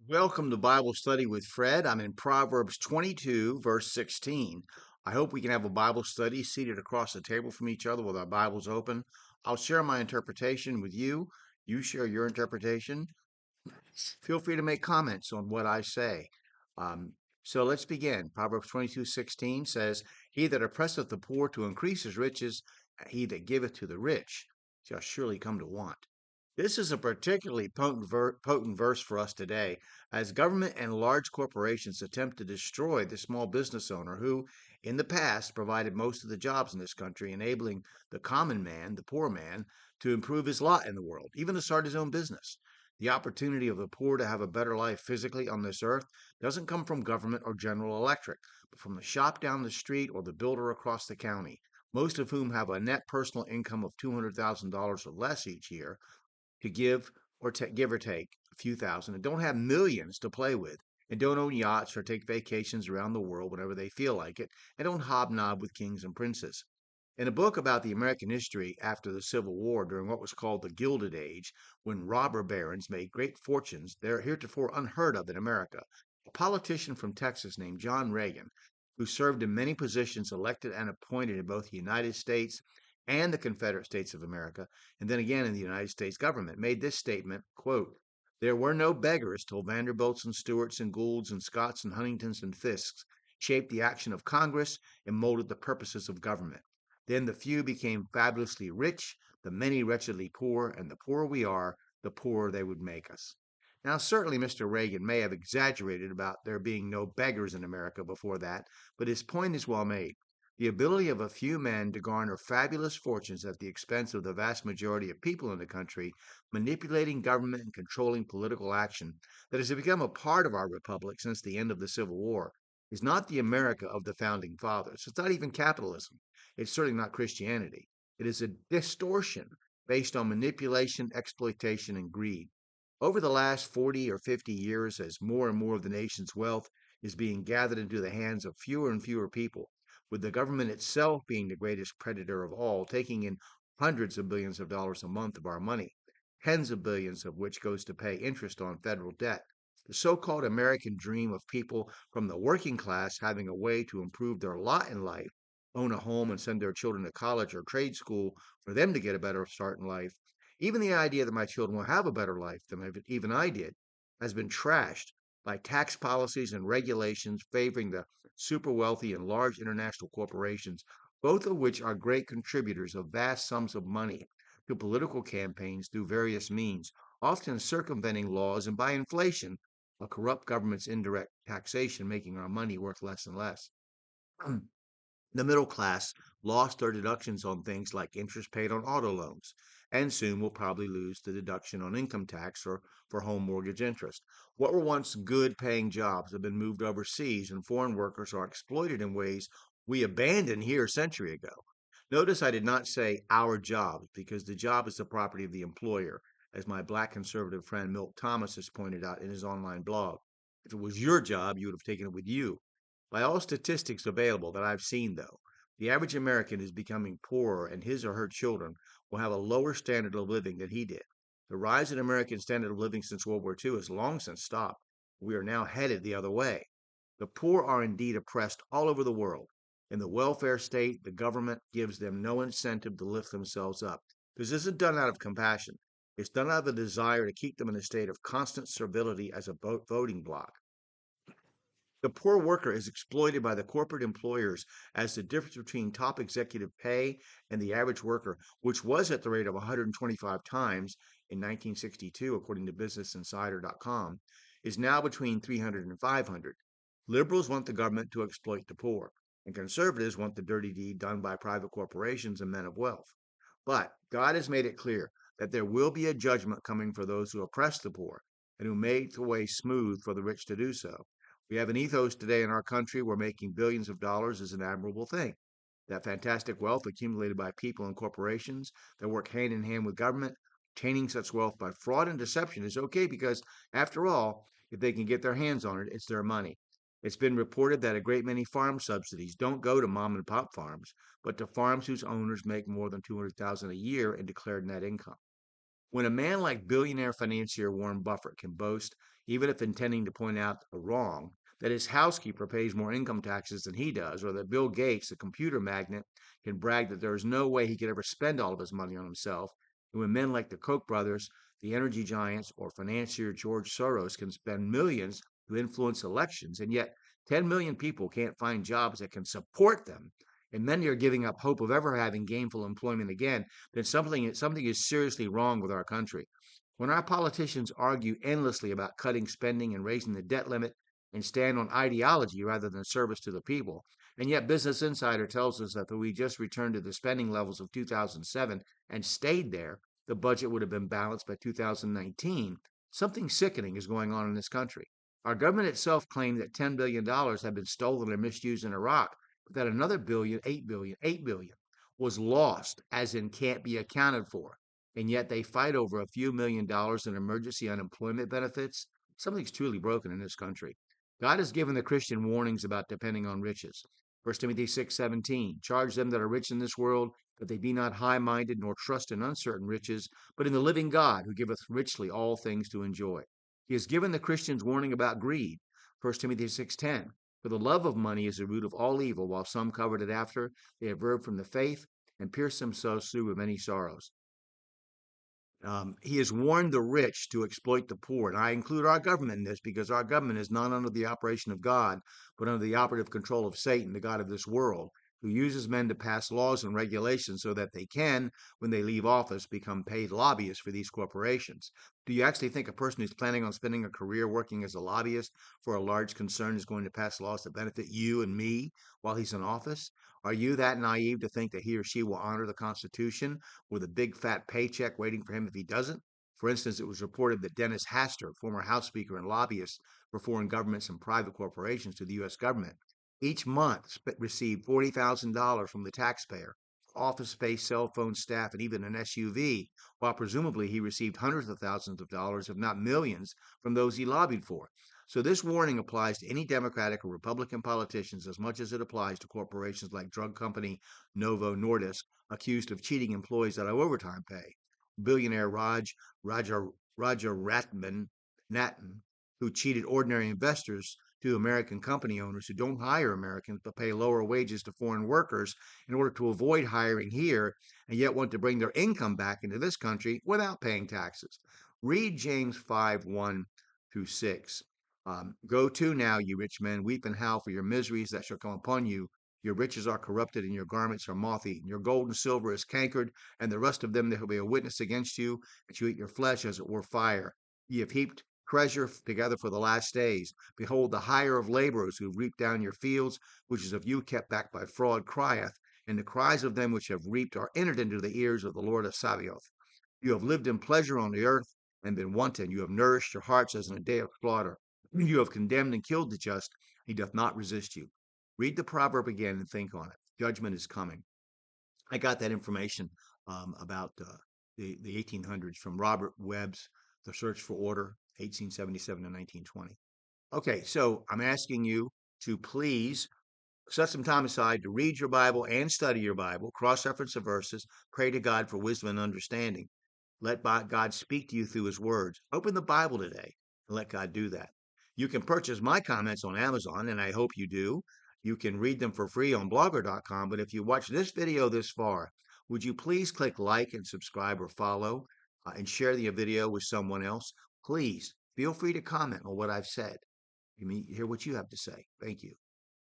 Welcome to Bible Study with Fred. I'm in Proverbs 22, verse 16. I hope we can have a Bible study seated across the table from each other with our Bibles open. I'll share my interpretation with you. You share your interpretation. Feel free to make comments on what I say. So let's begin. Proverbs 22:16 says, He that oppresseth the poor to increase his riches, he that giveth to the rich shall surely come to want. This is a particularly potent verse for us today, as government and large corporations attempt to destroy the small business owner who, in the past, provided most of the jobs in this country, enabling the common man, the poor man, to improve his lot in the world, even to start his own business. The opportunity of the poor to have a better life physically on this earth doesn't come from government or General Electric, but from the shop down the street or the builder across the county, most of whom have a net personal income of $200,000 or less each year to give or take a few thousand, and don't have millions to play with, and don't own yachts or take vacations around the world whenever they feel like it, and don't hobnob with kings and princes. In a book about the American history after the Civil War during what was called the Gilded Age, when robber barons made great fortunes they're heretofore unheard of in America, a politician from Texas named John Reagan, who served in many positions elected and appointed in both the United States and the Confederate States of America, and then again in the United States government, made this statement, quote, There were no beggars till Vanderbilts and Stuarts and Goulds and Scotts and Huntingtons and Fisks shaped the action of Congress and molded the purposes of government. Then the few became fabulously rich, the many wretchedly poor, and the poorer we are, the poorer they would make us. Now, certainly Mr. Reagan may have exaggerated about there being no beggars in America before that, but his point is well made. The ability of a few men to garner fabulous fortunes at the expense of the vast majority of people in the country, manipulating government and controlling political action that has become a part of our republic since the end of the Civil War, is not the America of the founding fathers. It's not even capitalism. It's certainly not Christianity. It is a distortion based on manipulation, exploitation, and greed. Over the last 40 or 50 years, as more and more of the nation's wealth is being gathered into the hands of fewer and fewer people, with the government itself being the greatest predator of all, taking in hundreds of billions of dollars a month of our money, tens of billions of which goes to pay interest on federal debt. The so called American dream of people from the working class having a way to improve their lot in life, own a home and send their children to college or trade school for them to get a better start in life, even the idea that my children will have a better life than even I did, has been trashed by tax policies and regulations favoring the super wealthy and large international corporations, both of which are great contributors of vast sums of money to political campaigns through various means, often circumventing laws and by inflation, a corrupt government's indirect taxation making our money worth less and less. The middle class lost their deductions on things like interest paid on auto loans, and soon will probably lose the deduction on income tax or for home mortgage interest. What were once good paying jobs have been moved overseas, and foreign workers are exploited in ways we abandoned here a century ago. Notice I did not say our jobs, because the job is the property of the employer, as my black conservative friend Milt Thomas has pointed out in his online blog. If it was your job, you would have taken it with you. By all statistics available that I've seen, though, the average American is becoming poorer, and his or her children will have a lower standard of living than he did. The rise in American standard of living since World War II has long since stopped. We are now headed the other way. The poor are indeed oppressed all over the world. In the welfare state, the government gives them no incentive to lift themselves up. This isn't done out of compassion. It's done out of a desire to keep them in a state of constant servility as a voting bloc. The poor worker is exploited by the corporate employers as the difference between top executive pay and the average worker, which was at the rate of 125 times in 1962, according to BusinessInsider.com, is now between 300 and 500. Liberals want the government to exploit the poor, and conservatives want the dirty deed done by private corporations and men of wealth. But God has made it clear that there will be a judgment coming for those who oppress the poor and who make the way smooth for the rich to do so. We have an ethos today in our country where making billions of dollars is an admirable thing. That fantastic wealth accumulated by people and corporations that work hand in hand with government, obtaining such wealth by fraud and deception is okay because, after all, if they can get their hands on it, it's their money. It's been reported that a great many farm subsidies don't go to mom and pop farms, but to farms whose owners make more than 200,000 a year in declared net income. When a man like billionaire financier Warren Buffett can boast, even if intending to point out a wrong, that his housekeeper pays more income taxes than he does, or that Bill Gates, the computer magnate, can brag that there is no way he could ever spend all of his money on himself, and when men like the Koch brothers, the energy giants, or financier George Soros can spend millions to influence elections, and yet 10 million people can't find jobs that can support them, and many are giving up hope of ever having gainful employment again, then something is seriously wrong with our country. When our politicians argue endlessly about cutting spending and raising the debt limit and stand on ideology rather than service to the people, and yet Business Insider tells us that if we just returned to the spending levels of 2007 and stayed there, the budget would have been balanced by 2019. Something sickening is going on in this country. Our government itself claimed that $10 billion had been stolen or misused in Iraq, but that another billion, 8 billion was lost, as in can't be accounted for. And yet they fight over a few $1 million in emergency unemployment benefits. Something's truly broken in this country. God has given the Christian warnings about depending on riches. 1 Timothy 6:17, charge them that are rich in this world, that they be not high-minded, nor trust in uncertain riches, but in the living God, who giveth richly all things to enjoy. He has given the Christians warning about greed. 1 Timothy 6:10, for the love of money is the root of all evil, while some coveted it after, they have erred from the faith, and pierced themselves through with many sorrows. He has warned the rich to exploit the poor. And I include our government in this because our government is not under the operation of God, but under the operative control of Satan, the God of this world, who uses men to pass laws and regulations so that they can, when they leave office, become paid lobbyists for these corporations. Do you actually think a person who's planning on spending a career working as a lobbyist for a large concern is going to pass laws that benefit you and me while he's in office? Are you that naive to think that he or she will honor the Constitution with a big fat paycheck waiting for him if he doesn't? For instance, it was reported that Dennis Hastert, former House Speaker and lobbyist for foreign governments and private corporations to the U.S. government, each month received $40,000 from the taxpayer, office space, cell phone, staff, and even an SUV, while presumably he received hundreds of thousands of dollars, if not millions, from those he lobbied for. So this warning applies to any Democratic or Republican politicians as much as it applies to corporations like drug company Novo Nordisk, accused of cheating employees out of overtime pay. Billionaire Raja, Raja Nathan, who cheated ordinary investors to American company owners who don't hire Americans but pay lower wages to foreign workers in order to avoid hiring here and yet want to bring their income back into this country without paying taxes. Read James 5:1 through 6. Go to now, you rich men, weep and howl for your miseries that shall come upon you. Your riches are corrupted, and your garments are moth eaten. Your gold and silver is cankered, and the rest of them there will be a witness against you, that you eat your flesh as it were fire. Ye have heaped treasure together for the last days. Behold, the hire of laborers who reap down your fields, which is of you kept back by fraud, crieth, and the cries of them which have reaped are entered into the ears of the Lord of Sabaoth. You have lived in pleasure on the earth and been wanton. You have nourished your hearts as in a day of slaughter. You have condemned and killed the just. He doth not resist you. Read the proverb again and think on it. Judgment is coming. I got that information about the 1800s from Robert Webb's The Search for Order, 1877 to 1920. Okay, so I'm asking you to please set some time aside to read your Bible and study your Bible, cross-reference the verses, pray to God for wisdom and understanding. Let God speak to you through his words. Open the Bible today and let God do that. You can purchase my comments on Amazon, and I hope you do. You can read them for free on blogger.com. But if you watch this video this far, would you please click like and subscribe or follow and share the video with someone else? Please feel free to comment on what I've said. Let me hear what you have to say. Thank you.